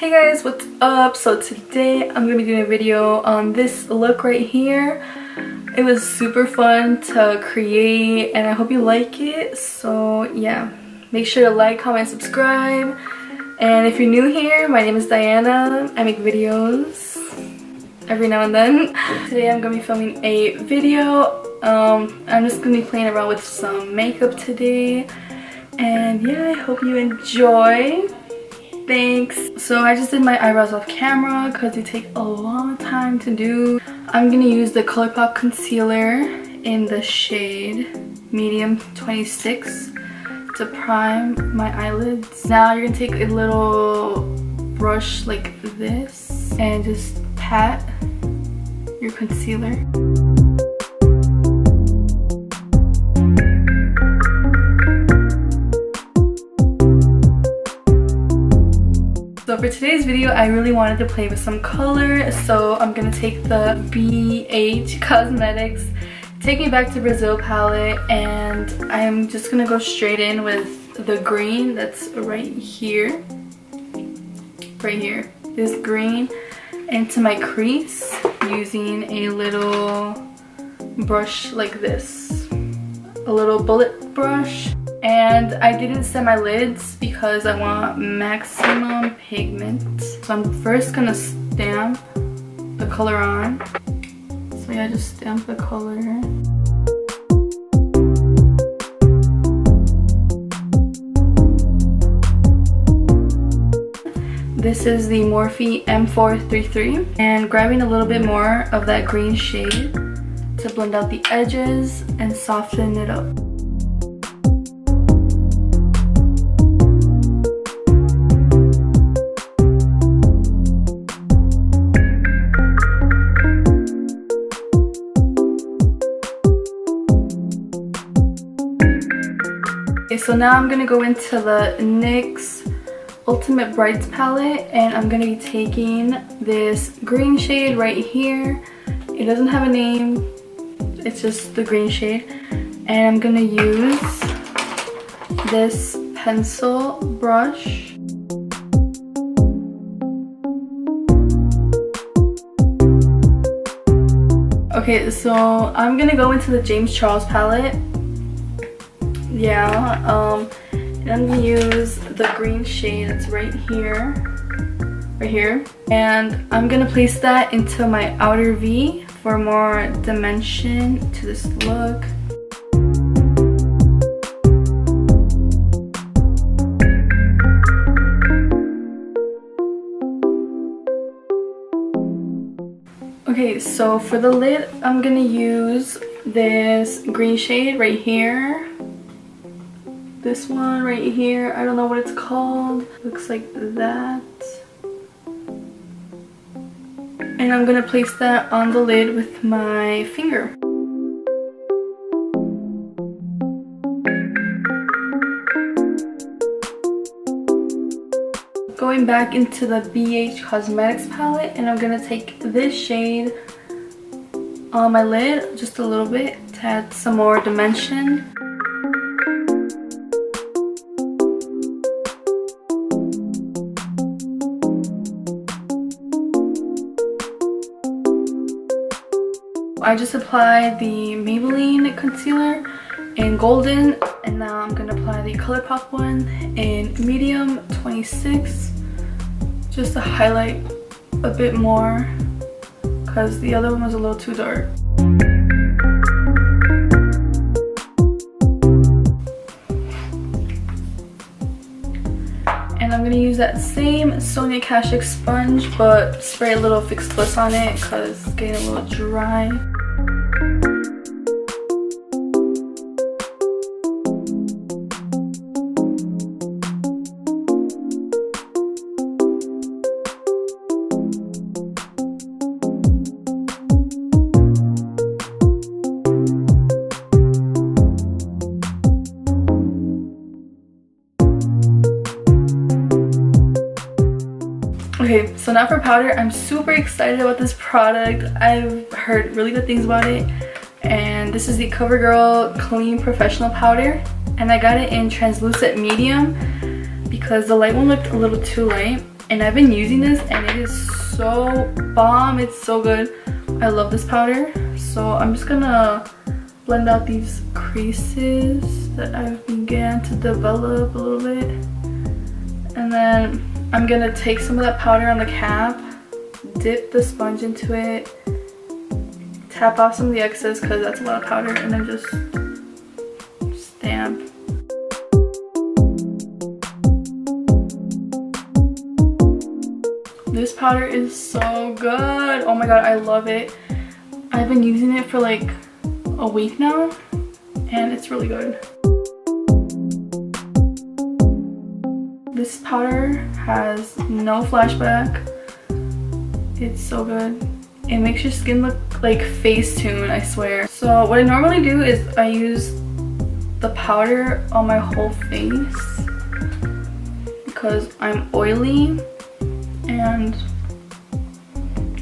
Hey guys, what's up? So today I'm gonna be doing a video on this look right here. It was super fun to create and I hope you like it. So yeah, make sure to like, comment, subscribe. And if you're new here, my name is Diana. I make videos every now and then. Today I'm gonna be filming a video. I'm just gonna be playing around with some makeup today. And yeah, I hope you enjoy. Thanks. So I just did my eyebrows off camera because they take a long time to do. I'm gonna use the Colourpop concealer in the shade medium 26 to prime my eyelids. Now you're gonna take a little brush like this and just pat your concealer. So for today's video, I really wanted to play with some color, so I'm gonna take the BH Cosmetics Take Me Back to Brazil palette, and I'm just gonna go straight in with the green that's right here, this green, into my crease using a little brush like this, a little bullet brush. And I didn't set my lids because I want maximum pigment. So I'm first gonna stamp the color on. So yeah, just stamp the color. This is the Morphe M433. And grabbing a little bit more of that green shade to blend out the edges and soften it up. Okay, so now I'm gonna go into the NYX Ultimate Brights palette, and I'm gonna be taking this green shade right here. It doesn't have a name, it's just the green shade. And I'm gonna use this pencil brush. Okay, so I'm gonna go into the James Charles palette. Yeah, and I'm gonna use the green shade that's right here, and I'm gonna place that into my outer V for more dimension to this look. Okay, so for the lid, I'm gonna use this green shade right here. This one right here, I don't know what it's called. Looks like that. And I'm gonna place that on the lid with my finger. Going back into the BH Cosmetics palette, and I'm gonna take this shade on my lid just a little bit to add some more dimension. I just applied the Maybelline concealer in golden, and now I'm gonna apply the Colourpop one in medium 26 just to highlight a bit more because the other one was a little too dark. And I'm gonna use that same Sonia Kashuk sponge but spray a little Fix Plus on it because it's getting a little dry. Okay, so now for powder. I'm super excited about this product. I've heard really good things about it. And this is the Covergirl Clean Professional Powder. And I got it in translucent medium because the light one looked a little too light. and I've been using this and it is so bomb. It's so good. I love this powder. So I'm just gonna blend out these creases that I've began to develop a little bit, and then I'm gonna take some of that powder on the cap, dip the sponge into it, tap off some of the excess because that's a lot of powder, and then just stamp. This powder is so good. Oh my god, I love it. I've been using it for like a week now and it's really good. This powder has no flashback. It's so good. It makes your skin look like Facetune, I swear. So what I normally do is I use the powder on my whole face because I'm oily, and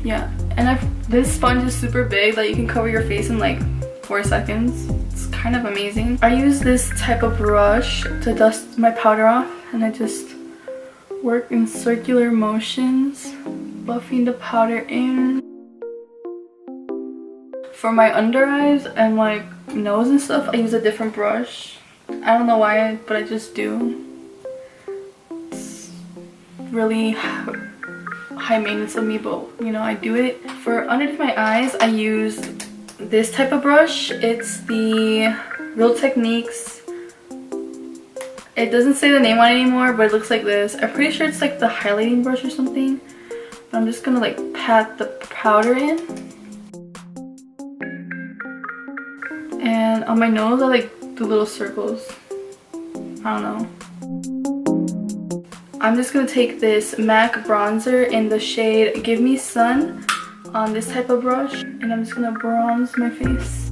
yeah, and this sponge is super big that you can cover your face in like 4 seconds. It's kind of amazing. I use this type of brush to dust my powder off, and I just work in circular motions, buffing the powder in. For my under eyes and like nose and stuff, I use a different brush. I don't know why, but I just do. It's really high maintenance of me, but you know, I do it. For underneath my eyes, I use this type of brush. It's the Real Techniques. It doesn't say the name on it anymore, but it looks like this. I'm pretty sure it's like the highlighting brush or something. But I'm just gonna like pat the powder in. And on my nose, I like do little circles. I don't know. I'm just gonna take this MAC bronzer in the shade Give Me Sun on this type of brush, and I'm just gonna bronze my face.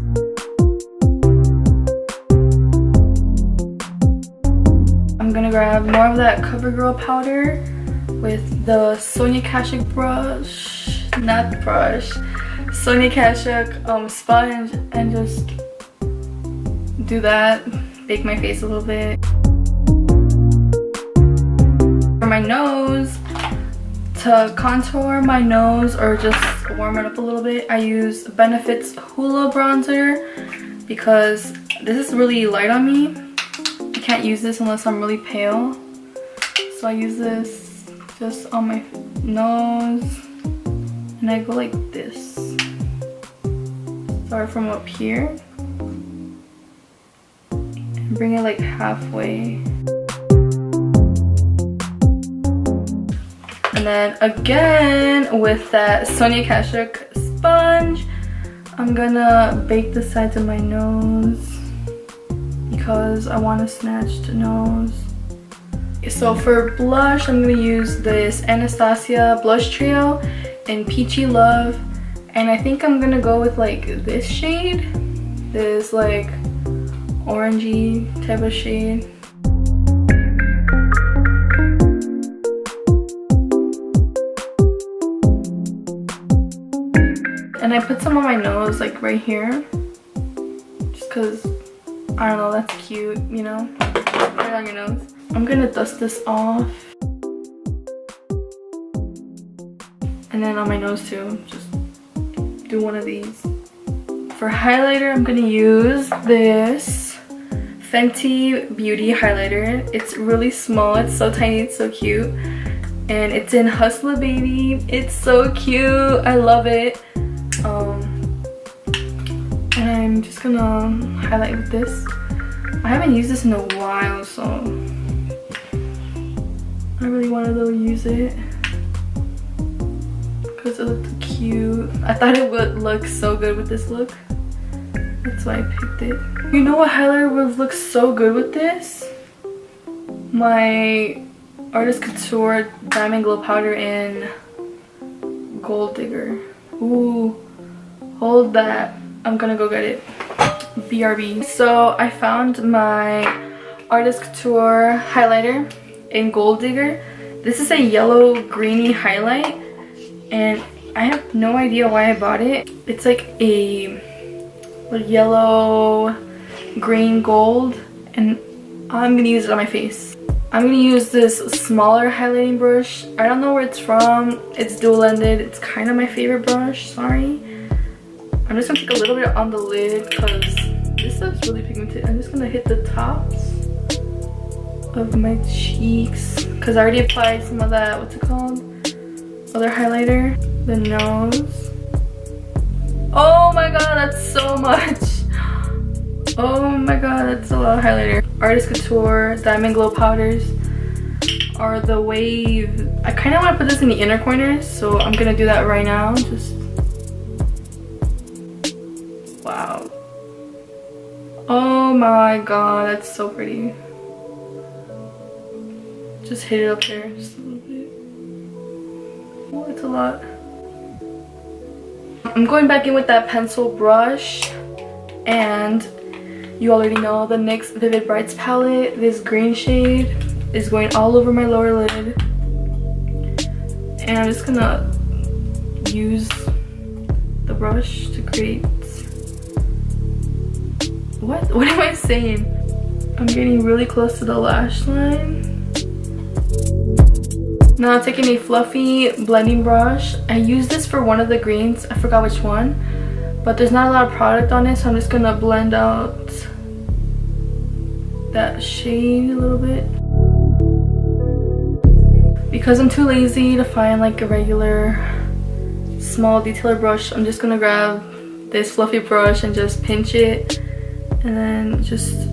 I'm gonna grab more of that Covergirl powder with the Sonia Kashuk brush, not brush, Sonia Kashuk sponge, and just do that, bake my face a little bit. For my nose, to contour my nose or just warm it up a little bit, I use Benefit's Hoola bronzer because this is really light on me. I can't use this unless I'm really pale. So I use this just on my nose and I go like this. Start from up here and bring it like halfway. And then again with that Sonia Kashuk sponge, I'm gonna bake the sides of my nose because I want a snatched nose. So for blush, I'm gonna use this Anastasia blush trio in Peachy Love, and I think I'm gonna go with like this shade, this like orangey type of shade. And I put some on my nose, like right here, just because, I don't know, that's cute, you know, put it on your nose. I'm gonna dust this off. And then on my nose too, just do one of these. For highlighter, I'm gonna use this Fenty Beauty highlighter. It's really small, it's so tiny, it's so cute. And it's in Hustler Baby. It's so cute, I love it. And I'm just gonna highlight with this. I haven't used this in a while, so I really wanted to use it because it looked cute. I thought it would look so good with this look. That's why I picked it. You know what highlighter would look so good with this? My Artist Couture Diamond Glow Powder in Gold Digger. Ooh, hold that. I'm gonna go get it. BRB. So I found my Artist Couture highlighter in Gold Digger. This is a yellow greeny highlight and I have no idea why I bought it. It's like a yellow green gold and I'm gonna use it on my face. I'm gonna use this smaller highlighting brush. I don't know where it's from. It's dual-ended. It's kind of my favorite brush. Sorry. I'm just gonna take a little bit on the lid because this stuff's really pigmented. I'm just gonna hit the tops of my cheeks because I already applied some of that, what's it called? Other highlighter. The nose. Oh my god, that's so much. Oh my god, that's a lot of highlighter. Artist Couture Diamond Glow Powders are the wave. I kind of want to put this in the inner corners, so I'm gonna do that right now. Just wow. Oh my god, that's so pretty. Just hit it up there just a little bit. Oh, it's a lot. I'm going back in with that pencil brush, and you already know the NYX Vivid Brights palette. This green shade is going all over my lower lid, and I'm just gonna use the brush to create. What am I saying? I'm getting really close to the lash line. Now taking a fluffy blending brush. I used this for one of the greens. I forgot which one, but there's not a lot of product on it, so I'm just gonna blend out that shade a little bit. Because I'm too lazy to find like a regular small detailer brush, I'm just gonna grab this fluffy brush and just pinch it and then just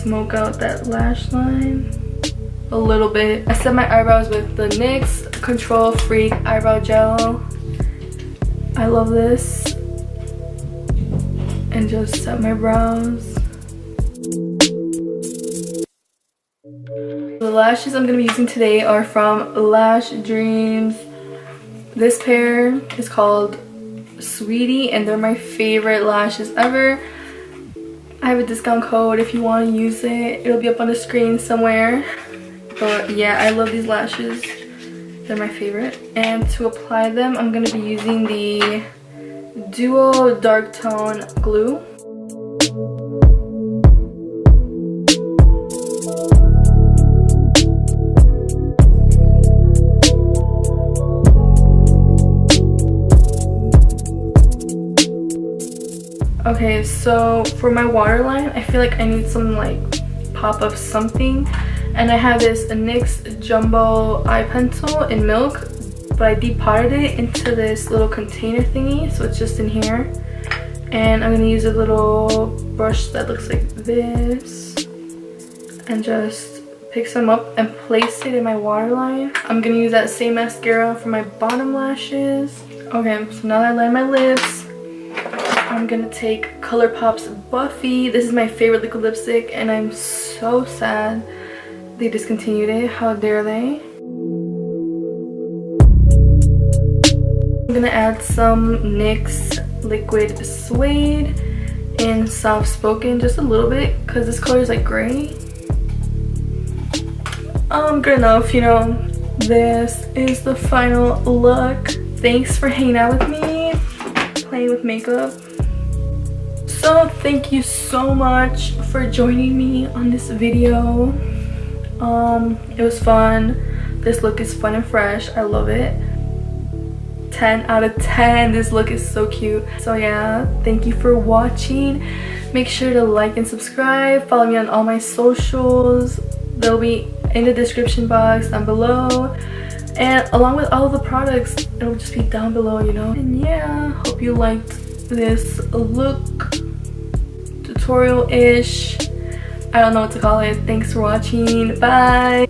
smoke out that lash line a little bit. I set my eyebrows with the NYX Control Freak Eyebrow Gel. I love this. And just set my brows. The lashes I'm going to be using today are from Lash Dreams. This pair is called Sweetie, and they're my favorite lashes ever. I have a discount code if you want to use it. It'll be up on the screen somewhere. But yeah, I love these lashes. They're my favorite. And to apply them, I'm going to be using the Duo Dark Tone Glue. Okay, so for my waterline, I feel like I need some like pop of something. And I have this NYX Jumbo Eye Pencil in milk, but I depotted it into this little container thingy, so it's just in here. And I'm gonna use a little brush that looks like this and just pick some up and place it in my waterline. I'm gonna use that same mascara for my bottom lashes. Okay, so now that I lined my lips, I'm gonna take Colourpop's Buffy. This is my favorite liquid lipstick, and I'm so sad they discontinued it. How dare they? I'm gonna add some NYX Liquid Suede in Soft Spoken, just a little bit, because this color is like gray. Good enough, you know. This is the final look. Thanks for hanging out with me, playing with makeup. So thank you so much for joining me on this video. It was fun. This look is fun and fresh. I love it. 10 out of 10. This look is so cute. So yeah, thank you for watching. Make sure to like and subscribe. Follow me on all my socials. They'll be in the description box down below, and along with all of the products, it'll just be down below, you know. And yeah, hope you liked this look tutorial-ish. I don't know what to call it. Thanks for watching. Bye.